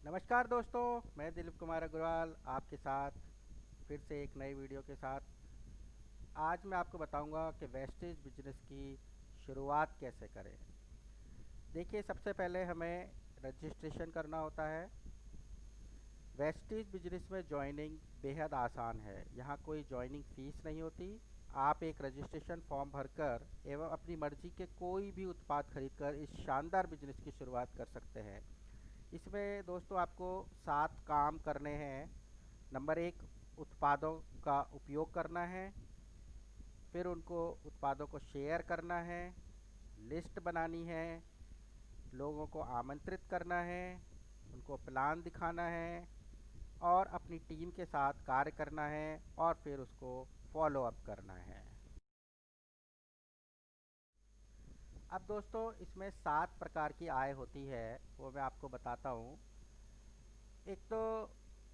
नमस्कार दोस्तों, मैं दिलीप कुमार अग्रवाल आपके साथ फिर से एक नई वीडियो के साथ। आज मैं आपको बताऊंगा कि वेस्टेज बिजनेस की शुरुआत कैसे करें। देखिए, सबसे पहले हमें रजिस्ट्रेशन करना होता है। वेस्टेज बिजनेस में ज्वाइनिंग बेहद आसान है। यहाँ कोई ज्वाइनिंग फ़ीस नहीं होती। आप एक रजिस्ट्रेशन फॉर्म भरकर एवं अपनी मर्जी के कोई भी उत्पाद खरीदकर इस शानदार बिजनेस की शुरुआत कर सकते हैं। इसमें दोस्तों आपको 7 काम करने हैं। नंबर 1, उत्पादों का उपयोग करना है। फिर उनको उत्पादों को शेयर करना है, लिस्ट बनानी है, लोगों को आमंत्रित करना है, उनको प्लान दिखाना है और अपनी टीम के साथ कार्य करना है और फिर उसको फॉलो अप करना है। अब दोस्तों, इसमें 7 प्रकार की आय होती है, वो मैं आपको बताता हूँ। एक तो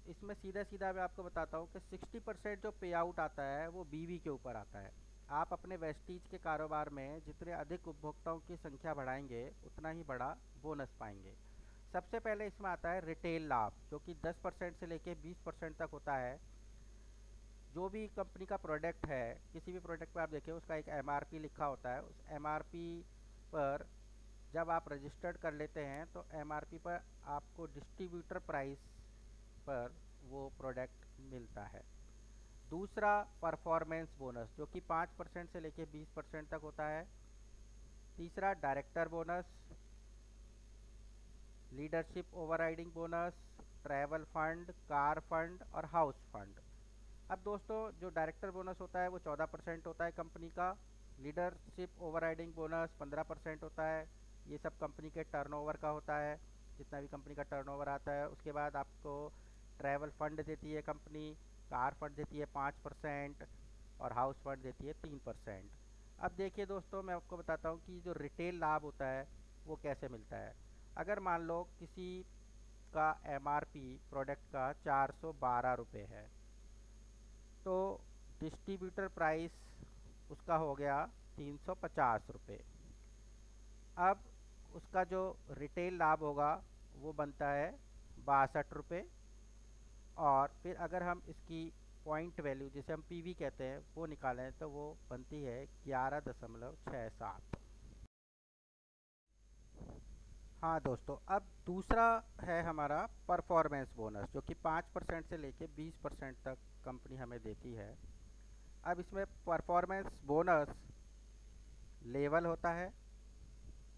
इसमें सीधा सीधा मैं आपको बताता हूँ कि 60% जो पे आउट आता है वो बीवी के ऊपर आता है। आप अपने वेस्टीज के कारोबार में जितने अधिक उपभोक्ताओं की संख्या बढ़ाएंगे उतना ही बड़ा बोनस पाएंगे। सबसे पहले इसमें आता है रिटेल लाभ, जो कि 10% से लेकर 20% तक होता है। जो भी कंपनी का प्रोडक्ट है, किसी भी प्रोडक्ट पर आप देखें उसका एक एमआरपी लिखा होता है। उस एमआरपी पर जब आप रजिस्टर्ड कर लेते हैं तो एमआरपी पर आपको डिस्ट्रीब्यूटर प्राइस पर वो प्रोडक्ट मिलता है। दूसरा, परफॉर्मेंस बोनस, जो कि 5% से लेकर 20% तक होता है। तीसरा, director bonus, leadership overriding bonus, travel fund, car fund और हाउस फंड। अब दोस्तों, जो डायरेक्टर बोनस होता है वो 14% होता है कंपनी का। लीडरशिप ओवरराइडिंग बोनस 15% होता है। ये सब कंपनी के टर्नओवर का होता है, जितना भी कंपनी का टर्नओवर आता है। उसके बाद आपको ट्रैवल फंड देती है कंपनी, कार फंड देती है 5% और हाउस फंड देती है 3%। अब देखिए दोस्तों, मैं आपको बताता हूँ कि जो रिटेल लाभ होता है वो कैसे मिलता है। अगर मान लो किसी का एमआरपी प्रोडक्ट का 412 रुपये है, तो डिस्ट्रीब्यूटर प्राइस उसका हो गया 350 रुपये। अब उसका जो रिटेल लाभ होगा वो बनता है 62 रुपये। और फिर अगर हम इसकी पॉइंट वैल्यू, जिसे हम पीवी कहते हैं, वो निकालें तो वो बनती है 11.67। हाँ दोस्तों, अब दूसरा है हमारा परफॉर्मेंस बोनस, जो कि 5% से लेके 20% तक कंपनी हमें देती है। अब इसमें परफॉर्मेंस बोनस लेवल होता है,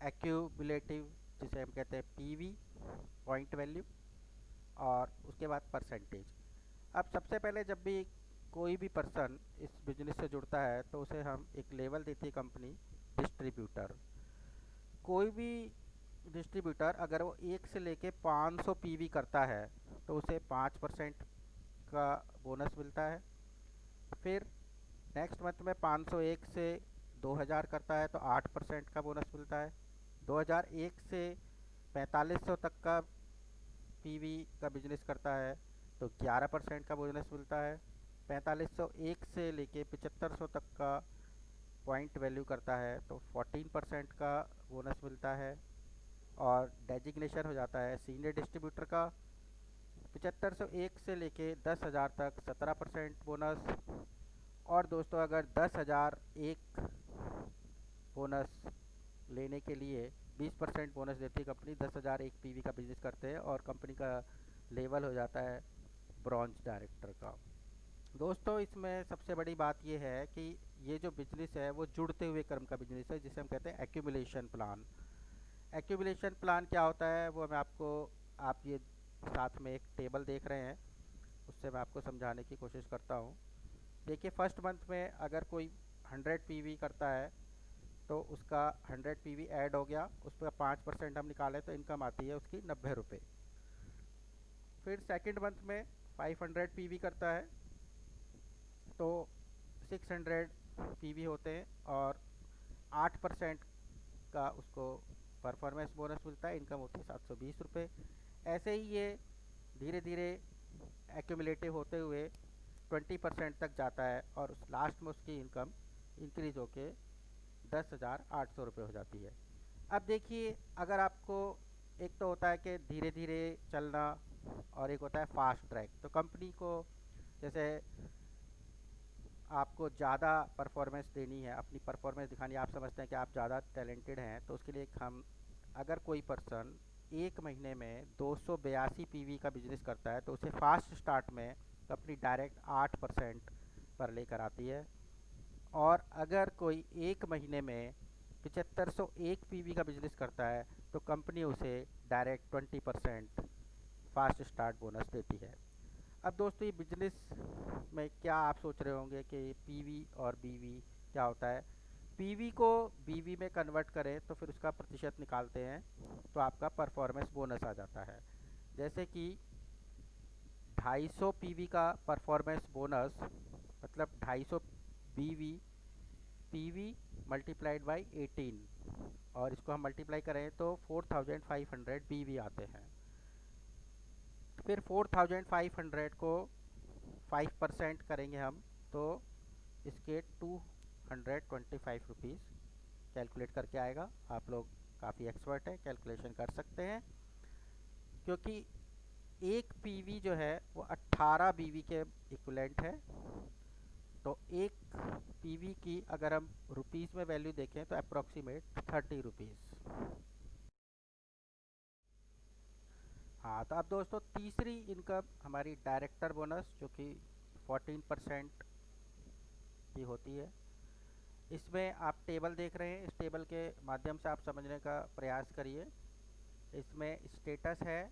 एक्यूमुलेटिव जिसे हम कहते हैं पीवी, पॉइंट वैल्यू, और उसके बाद परसेंटेज। अब सबसे पहले जब भी कोई भी पर्सन इस बिजनेस से जुड़ता है तो उसे हम एक लेवल देती है कंपनी, डिस्ट्रीब्यूटर। कोई भी डिस्ट्रीब्यूटर अगर वो 1 से लेके 500 पीवी करता है तो उसे 5% का बोनस मिलता है। फिर नेक्स्ट मंथ में 501 से 2000 करता है तो 8% का बोनस मिलता है। 2001 से 4500 तक का पीवी का बिजनेस करता है तो 11% का बोनस मिलता है। 4501 से लेके 7500 तक का पॉइंट वैल्यू करता है तो 14% का बोनस मिलता है। और डेजिग्नेशन हो जाता है सीनियर डिस्ट्रीब्यूटर का। 7501 से लेके 10,000 तक 17% बोनस। और दोस्तों, अगर 10,001 बोनस लेने के लिए 20% बोनस देती है कंपनी, 10,001 पीवी का बिजनेस करते हैं और कंपनी का लेवल हो जाता है ब्रॉन्ज डायरेक्टर का। दोस्तों, इसमें सबसे बड़ी बात यह है कि ये जो बिजनेस है वो जुड़ते हुए क्रम का बिजनेस है, जिसे हम कहते हैं एक्यूमुलेशन प्लान। एक्यूमुलेशन प्लान क्या होता है वो मैं आपको, आप ये साथ में एक टेबल देख रहे हैं उससे मैं आपको समझाने की कोशिश करता हूँ। देखिए, फर्स्ट मंथ में अगर कोई 100 पीवी करता है तो उसका 100 पीवी ऐड हो गया, उस पर 5% हम निकालें तो इनकम आती है उसकी 90 रुपये। फिर सेकंड मंथ में 500 पीवी करता है तो 600 पीवी होते हैं और 8% का उसको परफॉर्मेंस बोनस मिलता है। इनकम होती है 720 रुपये। ऐसे ही ये धीरे धीरे एक्यूमुलेटिव होते हुए 20% तक जाता है और उस लास्ट में उसकी इनकम इंक्रीज होके 10,800 रुपये हो जाती है। अब देखिए, अगर आपको एक तो होता है कि धीरे धीरे चलना और एक होता है फास्ट ट्रैक। तो कंपनी को जैसे आपको ज़्यादा परफॉर्मेंस देनी है, अपनी परफॉर्मेंस दिखानी है, आप समझते हैं कि आप ज़्यादा टैलेंटेड हैं, तो उसके लिए हम अगर कोई पर्सन एक महीने में 282 पीवी का बिजनेस करता है तो उसे फास्ट स्टार्ट में कंपनी डायरेक्ट 8% पर लेकर आती है। और अगर कोई एक महीने में 7501 पीवी का बिजनेस करता है तो कंपनी उसे डायरेक्ट 20% फास्ट स्टार्ट बोनस देती है। अब दोस्तों ये बिजनेस में क्या आप सोच रहे होंगे कि पीवी और बीवी क्या होता है। पीवी को बीवी में कन्वर्ट करें तो फिर उसका प्रतिशत निकालते हैं तो आपका परफॉर्मेंस बोनस आ जाता है। जैसे कि 250 पीवी का परफॉर्मेंस बोनस मतलब 250 बीवी पीवी मल्टीप्लाइड बाई 18 और इसको हम मल्टीप्लाई करें तो 4500 बीवी आते हैं। फिर 4500 को 5% करेंगे हम तो इसके 225 रुपीज़ कैलकुलेट करके आएगा। आप लोग काफ़ी एक्सपर्ट हैं, कैलकुलेशन कर सकते हैं, क्योंकि एक पीवी जो है वो 18 बीवी के इक्विवेलेंट है। तो एक पीवी की अगर हम रुपीज़ में वैल्यू देखें तो अप्रॉक्सीमेट 30 रुपीज़। हाँ, तो अब दोस्तों तीसरी इनकम हमारी डायरेक्टर बोनस जो कि 14% की होती है। इसमें आप टेबल देख रहे हैं, इस टेबल के माध्यम से आप समझने का प्रयास करिए। इसमें स्टेटस है,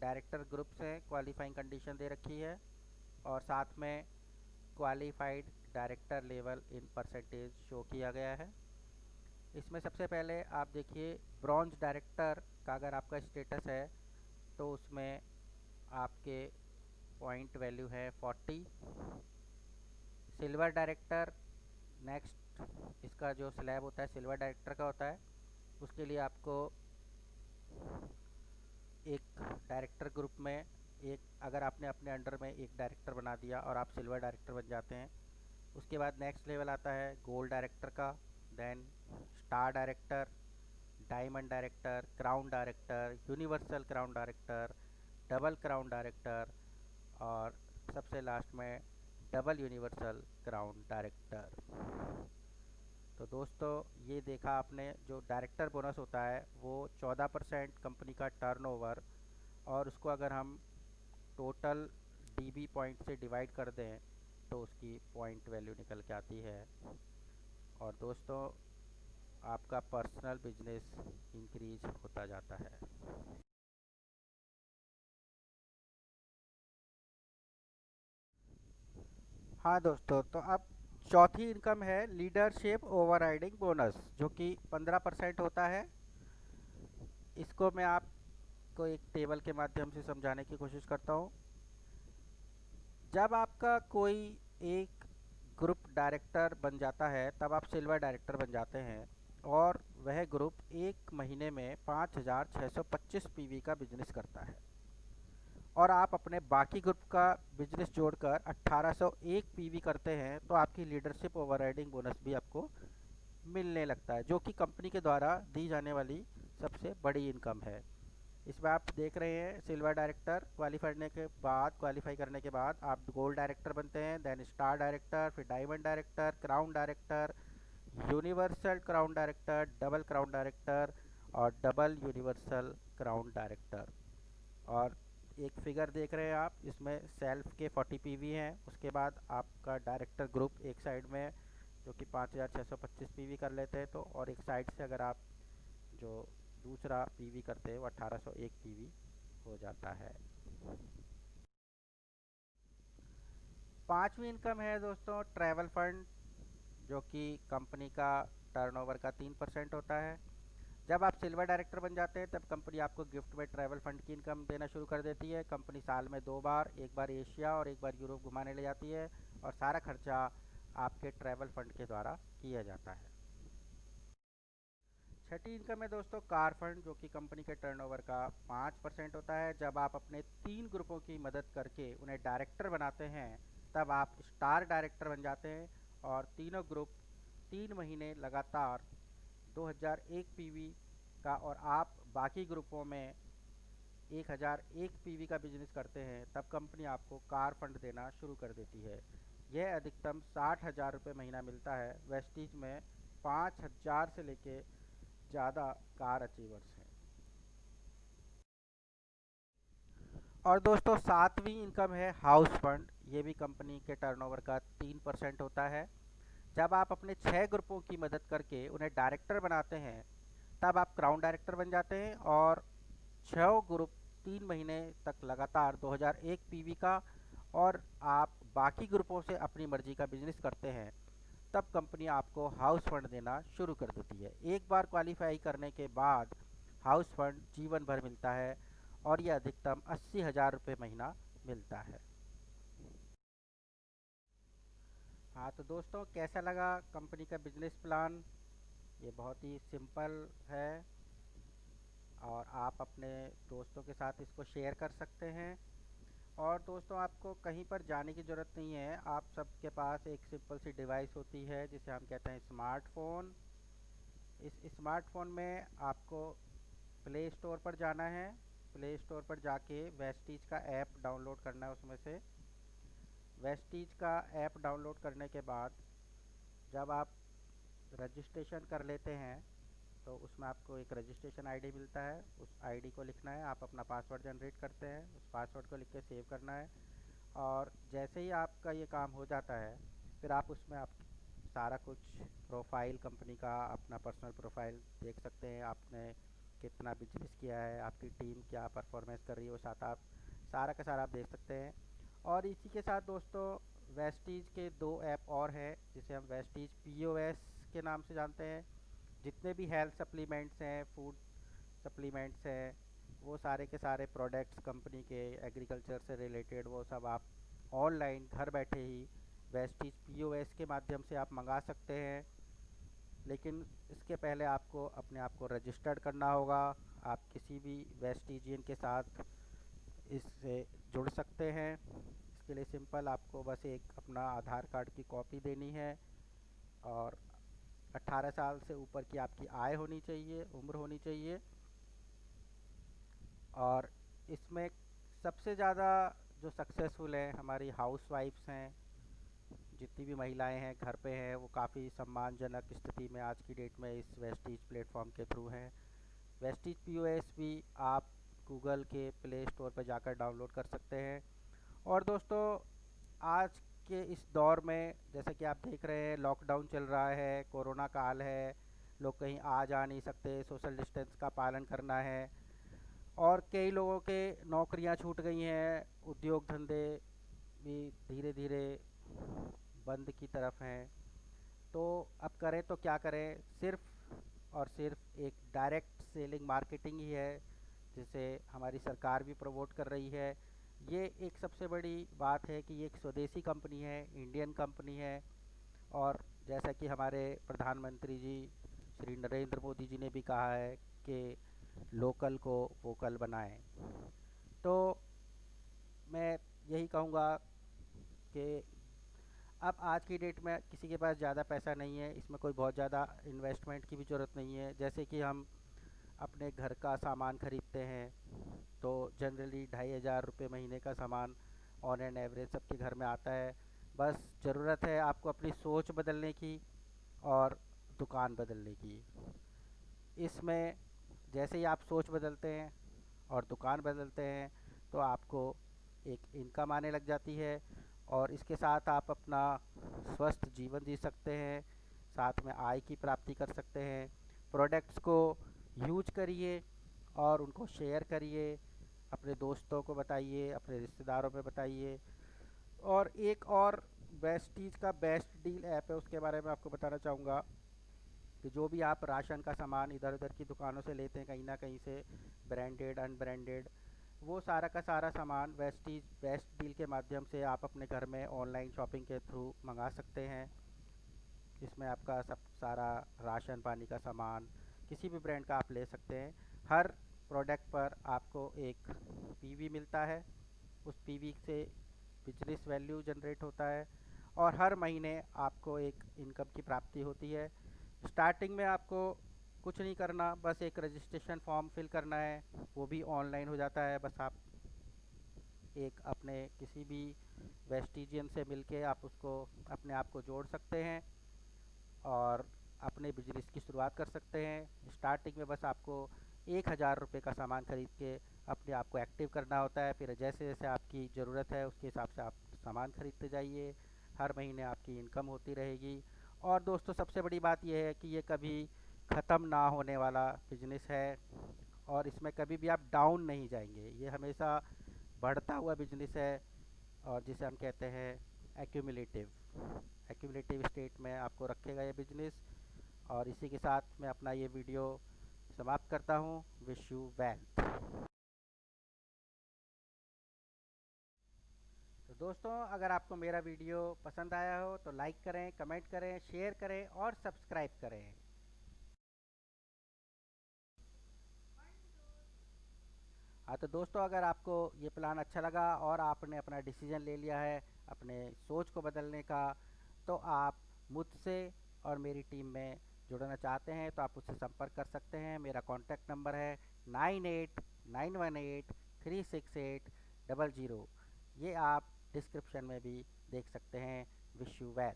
डायरेक्टर ग्रुप्स हैं, क्वालिफाइंग कंडीशन दे रखी है और साथ में qualified director level in percentage show किया गया है। इसमें सबसे पहले आप देखिए ब्रॉन्ज डायरेक्टर का अगर आपका स्टेटस है तो उसमें आपके पॉइंट वैल्यू है 40। सिल्वर डायरेक्टर नेक्स्ट इसका जो स्लैब होता है सिल्वर डायरेक्टर का होता है, उसके लिए आपको एक डायरेक्टर ग्रुप में एक अगर आपने अपने अंडर में एक डायरेक्टर बना दिया और आप सिल्वर डायरेक्टर बन जाते हैं, उसके बाद नेक्स्ट लेवल आता है गोल्ड डायरेक्टर का, then star director, diamond director, crown director, universal crown director, double crown director और सबसे लास्ट में डबल यूनिवर्सल क्राउन डायरेक्टर। तो दोस्तों ये देखा आपने, जो डायरेक्टर बोनस होता है वो 14% कंपनी का टर्नओवर और उसको अगर हम टोटल डीबी पॉइंट से डिवाइड कर दें तो उसकी पॉइंट वैल्यू निकल के आती है। और दोस्तों आपका पर्सनल बिजनेस इंक्रीज होता जाता है। हाँ दोस्तों, तो अब चौथी इनकम है लीडरशिप ओवरराइडिंग बोनस जो कि 15% होता है। इसको मैं आपको एक टेबल के माध्यम से समझाने की कोशिश करता हूँ। जब आपका कोई एक ग्रुप डायरेक्टर बन जाता है तब आप सिल्वर डायरेक्टर बन जाते हैं और वह ग्रुप एक महीने में 5625 पीवी का बिजनेस करता है और आप अपने बाकी ग्रुप का बिजनेस जोड़कर 1801 पीवी करते हैं तो आपकी लीडरशिप ओवरराइडिंग बोनस भी आपको मिलने लगता है, जो कि कंपनी के द्वारा दी जाने वाली सबसे बड़ी इनकम है। इसमें आप देख रहे हैं सिल्वर डायरेक्टर क्वालिफाई करने के बाद आप गोल्ड डायरेक्टर बनते हैं, देन स्टार डायरेक्टर, फिर diamond director, crown director, universal crown director, double crown director और डबल यूनिवर्सल क्राउन डायरेक्टर। और एक फिगर देख रहे हैं आप, इसमें सेल्फ के 40 पीवी हैं, उसके बाद आपका डायरेक्टर ग्रुप एक साइड में जो कि 5625 पीवी कर लेते हैं, तो और एक साइड से अगर आप जो दूसरा पीवी करते हैं वो 1801 पीवी हो जाता है। पांचवी इनकम है दोस्तों ट्रैवल फंड जो कि कंपनी का टर्नओवर का 3% होता है। जब आप सिल्वर डायरेक्टर बन जाते हैं तब कंपनी आपको गिफ्ट में ट्रैवल फंड की इनकम देना शुरू कर देती है। कंपनी साल में 2 बार, एक बार एशिया और एक बार यूरोप घुमाने ले जाती है और सारा खर्चा आपके ट्रैवल फंड के द्वारा किया जाता है। छठी इनकम है दोस्तों कार फंड जो कि कंपनी के टर्नओवर का 5% होता है। जब आप अपने 3 ग्रुपों की मदद करके उन्हें डायरेक्टर बनाते हैं तब आप स्टार डायरेक्टर बन जाते हैं और तीनों ग्रुप 3 महीने लगातार 2001 पीवी का और आप बाकी ग्रुपों में 1001 पीवी का बिजनेस करते हैं, तब कंपनी आपको कार फंड देना शुरू कर देती है। यह अधिकतम 60,000 रुपये महीना मिलता है। वेस्टीज में 5,000 से लेके ज़्यादा कार अचीवर्स हैं। और दोस्तों, सातवीं इनकम है हाउस फंड। ये भी कंपनी के टर्नओवर का 3% होता है। जब आप अपने 6 ग्रुपों की मदद करके उन्हें डायरेक्टर बनाते हैं, तब आप क्राउन डायरेक्टर बन जाते हैं और 6 ग्रुप 3 महीने तक लगातार 2001 पीवी का और आप बाकी ग्रुपों से अपनी मर्जी का बिजनेस करते हैं, तब कंपनी आपको हाउस फंड देना शुरू कर देती है। एक बार क्वालिफाई करने के बाद हाउस फंड जीवन भर मिलता है और यह अधिकतम 80,000 रुपये महीना मिलता है। हाँ तो दोस्तों, कैसा लगा कंपनी का बिजनेस प्लान? ये बहुत ही सिंपल है और आप अपने दोस्तों के साथ इसको शेयर कर सकते हैं। और दोस्तों, आपको कहीं पर जाने की ज़रूरत नहीं है। आप सबके पास एक सिंपल सी डिवाइस होती है जिसे हम कहते हैं स्मार्टफ़ोन। इस स्मार्टफ़ोन में आपको प्ले स्टोर पर जाना है। प्ले स्टोर पर जाके वेस्टीज का ऐप डाउनलोड करना है। उसमें से वेस्टीज का ऐप डाउनलोड करने के बाद जब आप रजिस्ट्रेशन कर लेते हैं, तो उसमें आपको एक रजिस्ट्रेशन आईडी मिलता है। उस आईडी को लिखना है। आप अपना पासवर्ड जनरेट करते हैं, उस पासवर्ड को लिख के सेव करना है। और जैसे ही आपका ये काम हो जाता है, फिर आप उसमें आप सारा कुछ प्रोफाइल कंपनी का अपना पर्सनल प्रोफाइल देख सकते हैं। आपने कितना बिजनेस किया है, आपकी टीम क्या परफॉर्मेंस कर रही है, वो साथ आप सारा का सारा आप देख सकते हैं। और इसी के साथ दोस्तों, वेस्टीज के 2 ऐप और हैं जिसे हम वेस्टीज पीओएस के नाम से जानते हैं। जितने भी हेल्थ सप्लीमेंट्स हैं, फूड सप्लीमेंट्स हैं, वो सारे के सारे प्रोडक्ट्स कंपनी के एग्रीकल्चर से रिलेटेड, वो सब आप ऑनलाइन घर बैठे ही वेस्टीज पीओएस के माध्यम से आप मंगा सकते हैं। लेकिन इसके पहले आपको अपने आप को रजिस्टर्ड करना होगा। आप किसी भी वेस्टीजियन के साथ इससे जुड़ सकते हैं। इसके लिए सिंपल आपको बस एक अपना आधार कार्ड की कॉपी देनी है और 18 साल से ऊपर की आपकी आय होनी चाहिए, उम्र होनी चाहिए। और इसमें सबसे ज़्यादा जो सक्सेसफुल हैं हमारी हाउस वाइफ्स हैं। जितनी भी महिलाएं हैं घर पे हैं, वो काफ़ी सम्मानजनक स्थिति में आज की डेट में इस वेस्टीज प्लेटफॉर्म के थ्रू हैं। वेस्टीज पीओएस भी आप गूगल के प्ले स्टोर पर जाकर डाउनलोड कर सकते हैं। और दोस्तों, आज के इस दौर में जैसे कि आप देख रहे हैं, लॉकडाउन चल रहा है, कोरोना काल है, लोग कहीं आ जा नहीं सकते, सोशल डिस्टेंस का पालन करना है और कई लोगों के नौकरियां छूट गई हैं, उद्योग धंधे भी धीरे धीरे बंद की तरफ हैं। तो अब करें तो क्या करें? सिर्फ और सिर्फ एक डायरेक्ट सेलिंग मार्केटिंग ही है जिसे हमारी सरकार भी प्रमोट कर रही है। ये एक सबसे बड़ी बात है कि ये एक स्वदेशी कंपनी है, इंडियन कंपनी है। और जैसा कि हमारे प्रधानमंत्री जी श्री नरेंद्र मोदी जी ने भी कहा है कि लोकल को वोकल बनाएं। तो मैं यही कहूँगा कि अब आज की डेट में किसी के पास ज़्यादा पैसा नहीं है, इसमें कोई बहुत ज़्यादा इन्वेस्टमेंट की भी ज़रूरत नहीं है। जैसे कि हम अपने घर का सामान खरीदते हैं, तो जनरली 2,500 रुपये महीने का सामान ऑन एन एवरेज सबके घर में आता है। बस ज़रूरत है आपको अपनी सोच बदलने की और दुकान बदलने की। इसमें जैसे ही आप सोच बदलते हैं और दुकान बदलते हैं, तो आपको एक इनकम आने लग जाती है और इसके साथ आप अपना स्वस्थ जीवन जी सकते हैं, साथ में आय की प्राप्ति कर सकते हैं। प्रोडक्ट्स को यूज करिए और उनको शेयर करिए, अपने दोस्तों को बताइए, अपने रिश्तेदारों में बताइए। और एक और वेस्टीज का बेस्ट डील ऐप है, उसके बारे में आपको बताना चाहूँगा कि जो भी आप राशन का सामान इधर उधर की दुकानों से लेते हैं, कहीं ना कहीं से ब्रांडेड अनब्रांडेड, वो सारा का सारा सामान वेस्टीज बेस्ट डील के माध्यम से आप अपने घर में ऑनलाइन शॉपिंग के थ्रू मंगा सकते हैं। इसमें आपका सब सारा राशन पानी का सामान किसी भी ब्रांड का आप ले सकते हैं। हर प्रोडक्ट पर आपको एक पीवी मिलता है, उस पीवी से बिजनेस वैल्यू जनरेट होता है और हर महीने आपको एक इनकम की प्राप्ति होती है। स्टार्टिंग में आपको कुछ नहीं करना, बस एक रजिस्ट्रेशन फॉर्म फिल करना है, वो भी ऑनलाइन हो जाता है। बस आप एक अपने किसी भी वेस्टिजियन से मिलके आप उसको अपने आप को जोड़ सकते हैं और अपने बिजनेस की शुरुआत कर सकते हैं। स्टार्टिंग में बस आपको 1,000 रुपये का सामान खरीद के अपने आप को एक्टिव करना होता है। फिर जैसे जैसे आपकी ज़रूरत है उसके हिसाब से आप सामान खरीदते जाइए, हर महीने आपकी इनकम होती रहेगी। और दोस्तों सबसे बड़ी बात यह है कि ये कभी ख़त्म ना होने वाला बिजनेस है और इसमें कभी भी आप डाउन नहीं जाएंगे। ये हमेशा बढ़ता हुआ बिजनेस है और जिसे हम कहते हैं एक्यूमुलेटिव एक्यूमुलेटिव स्टेट में आपको रखेगा ये बिजनेस। और इसी के साथ मैं अपना ये वीडियो समाप्त करता हूँ। Wish you wealth. तो दोस्तों अगर आपको मेरा वीडियो पसंद आया हो तो लाइक करें, कमेंट करें, शेयर करें और सब्सक्राइब करें। हाँ तो दोस्तों अगर आपको ये प्लान अच्छा लगा और आपने अपना डिसीजन ले लिया है अपने सोच को बदलने का, तो आप मुझसे और मेरी टीम में जुड़ना चाहते हैं तो आप मुझसे संपर्क कर सकते हैं। मेरा कॉन्टैक्ट नंबर है 9891836800। ये आप डिस्क्रिप्शन में भी देख सकते हैं। Wish you well.